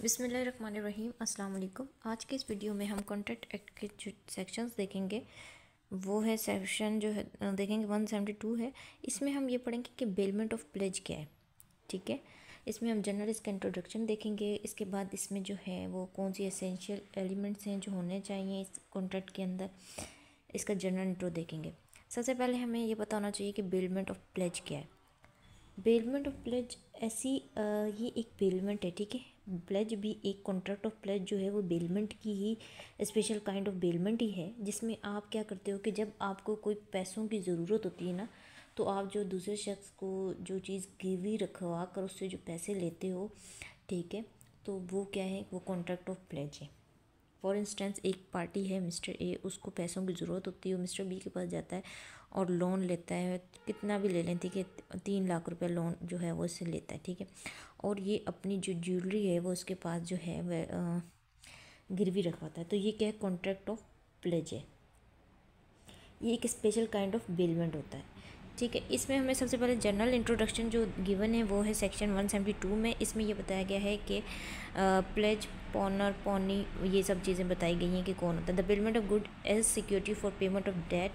बिस्मिल्लाहिर्रहमानिर्रहीम अस्सलाम वालेकुम। आज के इस वीडियो में हम कॉन्ट्रैक्ट एक्ट के जो सेक्शंस देखेंगे वो है सेक्शन जो है देखेंगे 172 है। इसमें हम ये पढ़ेंगे कि बेलमेंट ऑफ प्लेज क्या है। ठीक है, इसमें हम जनरल इसका इंट्रोडक्शन देखेंगे। इसके बाद इसमें जो है वो कौन सी एसेंशियल एलिमेंट्स हैं जो होने चाहिए इस कॉन्ट्रैक्ट के अंदर, इसका जनरल इंट्रो देखेंगे। सबसे पहले हमें ये पता होना चाहिए कि बेलमेंट ऑफ प्लेज क्या है। बेलमेंट ऑफ प्लेज ये एक बेलमेंट है। ठीक है, प्लेज भी एक कॉन्ट्रैक्ट ऑफ प्लेज जो है वो बेलमेंट की ही स्पेशल काइंड ऑफ बेलमेंट ही है, जिसमें आप क्या करते हो कि जब आपको कोई पैसों की ज़रूरत होती है ना, तो आप जो दूसरे शख्स को जो चीज़ गिरवी रखवा कर उससे जो पैसे लेते हो, ठीक है, तो वो क्या है, वो कॉन्ट्रैक्ट ऑफ प्लेज है। फॉर इंस्टेंस एक पार्टी है मिस्टर ए, उसको पैसों की ज़रूरत होती है, वो मिस्टर बी के पास जाता है और लोन लेता है, कितना भी ले लें, ठीक है, 3 लाख रुपए लोन जो है वो इससे लेता है। ठीक है, और ये अपनी जो ज्वेलरी है वो उसके पास जो है वह गिरवी रखवाता है। तो ये क्या है, कॉन्ट्रैक्ट ऑफ प्लेज है। ये एक स्पेशल काइंड ऑफ बेलमेंट होता है। ठीक है, इसमें हमें सबसे पहले जनरल इंट्रोडक्शन जो गिवन है वो है सेक्शन 172 में। इसमें ये बताया गया है कि प्लेज, पॉनर, पॉनी, ये सब चीज़ें बताई गई हैं कि कौन होता है। The payment of good as security for payment of debt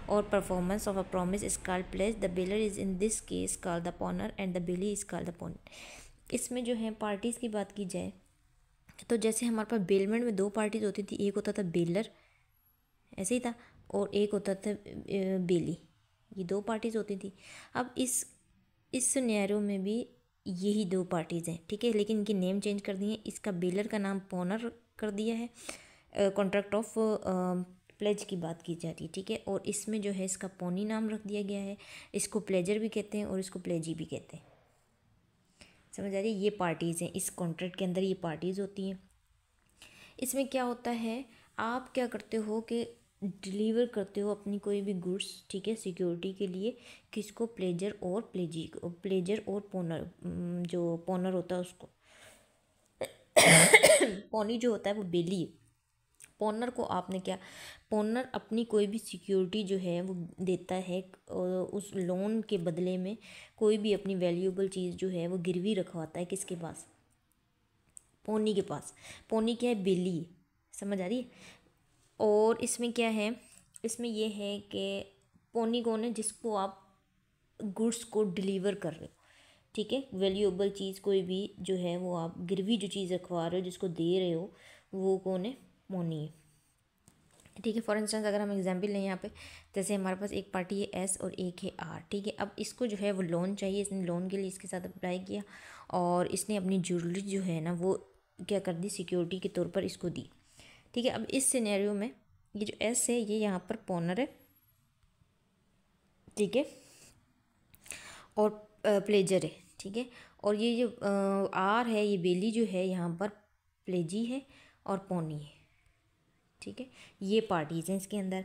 और performance of a promise is called pledge. The bailor is in this case called the pawnor and the bailee is called the pawnor. इसमें जो है parties की बात की जाए तो जैसे हमारे पास बेलमेंट में 2 पार्टीज होती थी, एक होता था बेलर, ऐसे ही था, और एक होता था बेली। ये 2 पार्टीज होती थी। अब इस सिनेरियो में भी यही 2 पार्टीज़ हैं। ठीक है, लेकिन इनकी नेम चेंज कर दिए। इसका बेलर का नाम पॉनर कर दिया है। कॉन्ट्रैक्ट ऑफ प्लेज की बात की जा रही है। ठीक है, और इसमें जो है इसका पॉनी नाम रख दिया गया है। इसको प्लेजर भी कहते हैं और इसको प्लेजी भी कहते हैं। समझ आ रही है, ये पार्टीज़ हैं इस कॉन्ट्रैक्ट के अंदर, ये पार्टीज़ होती हैं। इसमें क्या होता है, आप क्या करते हो कि डिलीवर करते हो अपनी कोई भी गुड्स, ठीक है, सिक्योरिटी के लिए, किसको, प्लेजर और प्लेजी को, प्लेजर और पोनर, जो पोनर होता है उसको। पोनी जो होता है वो बेली है। पोनर को आपने क्या, पोनर अपनी कोई भी सिक्योरिटी जो है वो देता है, उस लोन के बदले में कोई भी अपनी वैल्यूएबल चीज़ जो है वो गिरवी रखवाता है किसके पास, पोनी के पास। पोनी क्या है, बेली है। समझ आ रही है। और इसमें क्या है, इसमें यह है कि पोनी कौन है, जिसको आप गुड्स को डिलीवर कर रहे हो। ठीक है, वैल्यूएबल चीज़ कोई भी जो है वो आप गिरवी जो चीज़ रखवा रहे हो, जिसको दे रहे हो, वो कौन है, पोनी है। ठीक है, फॉर इंस्टेंस अगर हम एग्जांपल लें यहाँ पे, जैसे हमारे पास एक पार्टी है एस और एक है आर। ठीक है, अब इसको जो है वो लोन चाहिए, इसने लोन के लिए इसके साथ अप्लाई किया और इसने अपनी ज्वेलरी जो है ना वो क्या कर दी, सिक्योरिटी के तौर पर इसको दी। ठीक है, अब इस सिनेरियो में ये जो एस है ये यहाँ पर पोनर है, ठीक है, और प्लेजर है। ठीक है, और ये जो आर है, ये बेली जो है यहाँ पर प्लेजी है और पोनी है। ठीक है, ये पार्टीज हैं इसके अंदर।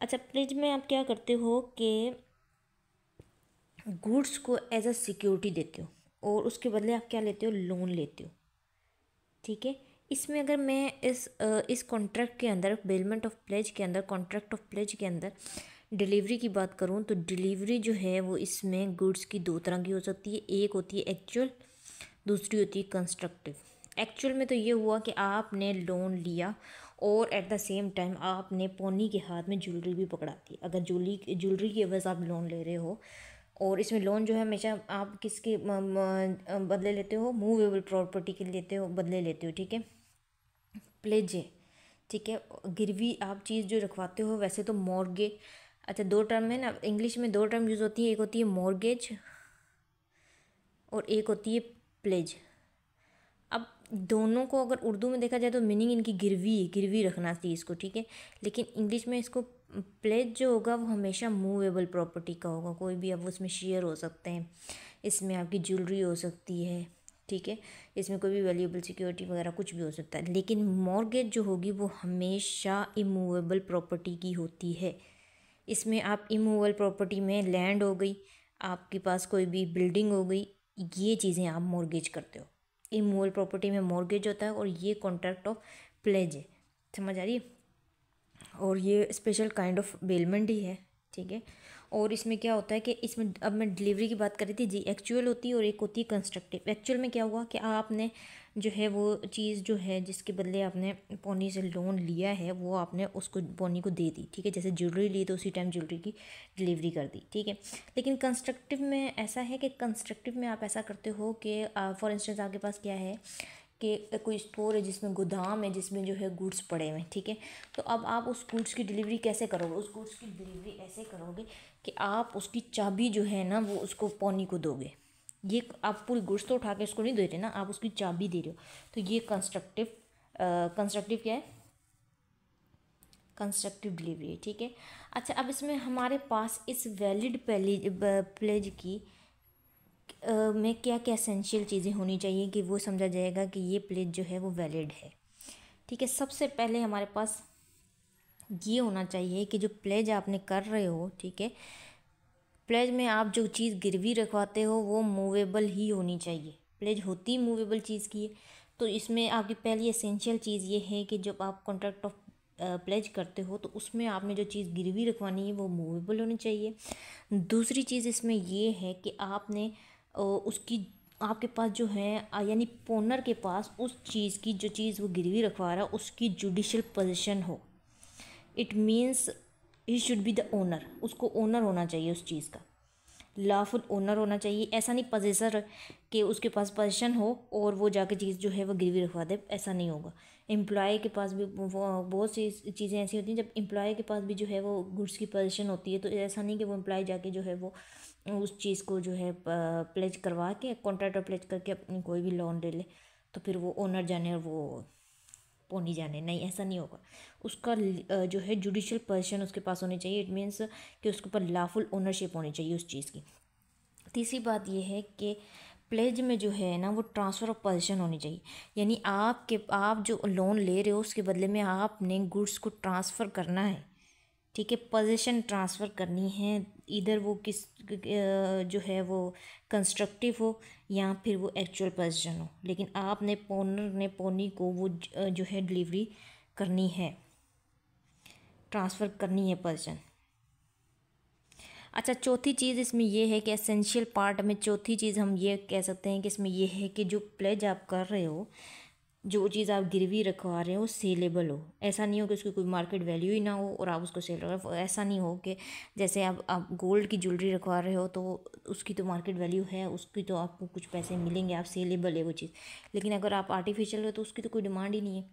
अच्छा, प्लेज में आप क्या करते हो कि गुड्स को एज अ सिक्योरिटी देते हो और उसके बदले आप क्या लेते हो, लोन लेते हो। ठीक है, इसमें अगर मैं इस कॉन्ट्रैक्ट के अंदर, बेलमेंट ऑफ प्लेज के अंदर, कॉन्ट्रैक्ट ऑफ प्लेज के अंदर डिलीवरी की बात करूँ तो डिलीवरी जो है वो इसमें गुड्स की 2 तरह की हो सकती है। एक होती है एक्चुअल, दूसरी होती है कंस्ट्रक्टिव। एक्चुअल में तो ये हुआ कि आपने लोन लिया और एट द सेम टाइम आपने पोनी के हाथ में ज्वेलरी भी पकड़ा दी। अगर ज्वेलरी की वजह से आप लोन ले रहे हो, और इसमें लोन जो है हमेशा आप किसके बदले लेते हो, मूवेबल प्रॉपर्टी के लेते हो, बदले लेते हो। ठीक है, प्लेज है। ठीक है, गिरवी आप चीज़ जो रखवाते हो, वैसे तो मॉर्गेज, अच्छा 2 टर्म है ना, इंग्लिश में 2 टर्म यूज़ होती है, एक होती है मॉर्गेज और एक होती है प्लेज। अब दोनों को अगर उर्दू में देखा जाए तो मीनिंग इनकी गिरवी रखना चाहिए इसको। ठीक है, लेकिन इंग्लिश में इसको प्लेज जो होगा वो हमेशा मूवेबल प्रॉपर्टी का होगा। कोई भी अब उसमें शेयर हो सकते हैं, इसमें आपकी ज्वेलरी हो सकती है। ठीक है, इसमें कोई भी वैल्यूएबल सिक्योरिटी वगैरह कुछ भी हो सकता है। लेकिन मॉर्गेज जो होगी वो हमेशा इमूवेबल प्रॉपर्टी की होती है। इसमें आप इमूवेबल प्रॉपर्टी में लैंड हो गई, आपके पास कोई भी बिल्डिंग हो गई, ये चीज़ें आप मॉर्गेज करते हो। इमूवेबल प्रॉपर्टी में मॉर्गेज होता है और ये कॉन्ट्रैक्ट ऑफ प्लेज है। समझ आ रही है, और ये स्पेशल काइंड ऑफ बेलमेंट ही है। ठीक है, और इसमें क्या होता है कि इसमें अब मैं डिलीवरी की बात कर रही थी जी, एक्चुअल होती है और एक होती है कंस्ट्रक्टिव। एक्चुअल में क्या हुआ कि आपने जो है वो चीज़ जो है जिसके बदले आपने पोनी से लोन लिया है वो आपने उसको पोनी को दे दी, ठीक है। जैसे ज्वेलरी ली तो उसी टाइम ज्वेलरी की डिलीवरी कर दी, ठीक है। लेकिन कंस्ट्रक्टिव में ऐसा है कि कंस्ट्रक्टिव में आप ऐसा करते हो कि फॉर इंस्टेंस आपके पास क्या है कि कोई स्टोर है जिसमें गोदाम है जिसमें जो है गुड्स पड़े हुए हैं, ठीक है। तो अब आप उस गुड्स की डिलीवरी कैसे करोगे? उस गुड्स की डिलीवरी ऐसे करोगे कि आप उसकी चाबी जो है ना वो उसको पोनी को दोगे। ये आप पूरी गुड्स तो उठा के उसको नहीं दे रहे ना, आप उसकी चाबी दे रहे हो। तो ये कंस्ट्रक्टिव क्या है? कंस्ट्रक्टिव डिलीवरी है, ठीक है। अच्छा, अब इसमें हमारे पास इस वैलिड प्लेज की में क्या क्या एसेंशियल चीज़ें होनी चाहिए कि वो समझा जाएगा कि ये प्लेज जो है वो वैलिड है, ठीक है। सबसे पहले हमारे पास ये होना चाहिए कि जो प्लेज आपने कर रहे हो, ठीक है, प्लेज में आप जो चीज़ गिरवी रखवाते हो वो मूवेबल ही होनी चाहिए। प्लेज होती मूवेबल चीज़ की है, तो इसमें आपकी पहली एसेंशियल चीज़ ये है कि जब आप कॉन्ट्रैक्ट ऑफ प्लेज करते हो तो उसमें आपने जो चीज़ गिरवी रखवानी है वो मूवेबल होनी चाहिए। दूसरी चीज़ इसमें ये है कि आपने उसकी आपके पास जो है यानी ओनर के पास उस चीज़ की जो चीज़ वो गिरवी रखवा रहा है उसकी जुडिशियल पोजीशन हो। It means he should be the owner, उसको ओनर होना चाहिए उस चीज़ का, लॉफुल ओनर होना चाहिए। ऐसा नहीं पजेसर कि उसके पास पोजीशन हो और वो जाके चीज़ जो है वो गिरवी रखवा दे, ऐसा नहीं होगा। एम्प्लॉय के पास भी बहुत सी चीज़ें ऐसी होती हैं जब एम्प्लॉय के पास भी जो है वो गुड्स की पोजीशन होती है, तो ऐसा नहीं कि वो एम्प्लॉय जाके जो है वो उस चीज़ को जो है प्लेज करवा के कॉन्ट्रैक्ट और प्लेज करके अपनी कोई भी लोन ले ले तो फिर वो ओनर जाने और वो पोनी जाने, नहीं, ऐसा नहीं होगा। उसका जो है जुडिशियल पोजीशन उसके पास होनी चाहिए। इट मीन्स कि उसके ऊपर लॉफुल ओनरशिप होनी चाहिए उस चीज़ की। तीसरी बात यह है कि प्लेज में जो है ना वो ट्रांसफ़र ऑफ पोजीशन होनी चाहिए, यानी आप जो लोन ले रहे हो उसके बदले में आपने गुड्स को ट्रांसफ़र करना है, ठीक है। पोजीशन ट्रांसफ़र करनी है, इधर वो किस जो है वो कंस्ट्रक्टिव हो या फिर वो एक्चुअल पोजीशन हो, लेकिन आपने ओनर ने पोनी को वो जो है डिलीवरी करनी है, ट्रांसफ़र करनी है पोजीशन। अच्छा, चौथी चीज़ इसमें ये है कि एसेंशियल पार्ट में चौथी चीज़ हम ये कह सकते हैं कि इसमें ये है कि जो प्लेज आप कर रहे हो, जो चीज़ आप गिरवी रखवा रहे हो सेलेबल हो। ऐसा नहीं हो कि उसकी कोई मार्केट वैल्यू ही ना हो और आप उसको सेल करो। ऐसा नहीं हो कि जैसे आप गोल्ड की ज्वेलरी रखवा रहे हो तो उसकी तो मार्केट वैल्यू है, उसकी तो आपको कुछ पैसे मिलेंगे, आप सेलेबल है वो चीज़। लेकिन अगर आप आर्टिफिशियल हो तो उसकी तो कोई डिमांड ही नहीं है,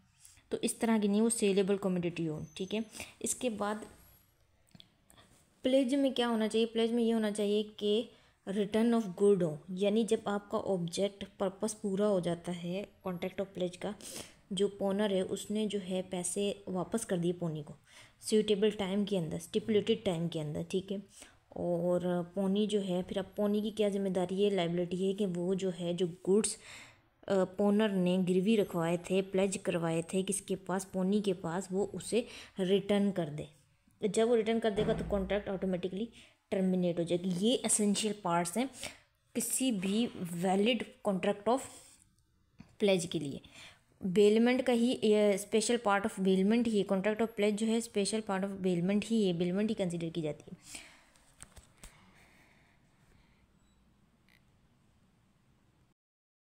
तो इस तरह की नहीं, वो सेलेबल कमोडिटी हो, ठीक है। इसके बाद प्लेज में क्या होना चाहिए? प्लेज में ये होना चाहिए कि रिटर्न ऑफ गुड हो, यानी जब आपका ऑब्जेक्ट पर्पस पूरा हो जाता है कॉन्ट्रैक्ट ऑफ प्लेज का, जो पोनर है उसने जो है पैसे वापस कर दिए पोनी को सूटेबल टाइम के अंदर, स्टिपुलेटेड टाइम के अंदर, ठीक है। और पोनी जो है फिर अब पोनी की क्या जिम्मेदारी है, लाइबिलिटी है कि वो जो है जो गुड्स पोनर ने गिरवी रखवाए थे, प्लेज करवाए थे किसके पास, पोनी के पास, वो उसे रिटर्न कर दे। जब वो रिटर्न कर देगा तो कॉन्ट्रैक्ट ऑटोमेटिकली टर्मिनेट हो जाएगी। ये एसेंशियल पार्ट्स हैं किसी भी वैलिड कॉन्ट्रैक्ट ऑफ प्लेज के लिए। बेलमेंट का ही स्पेशल पार्ट ऑफ बेलमेंट ही कॉन्ट्रैक्ट ऑफ प्लेज जो है, स्पेशल पार्ट ऑफ बेलमेंट ही है, बेलमेंट ही कंसिडर की जाती है।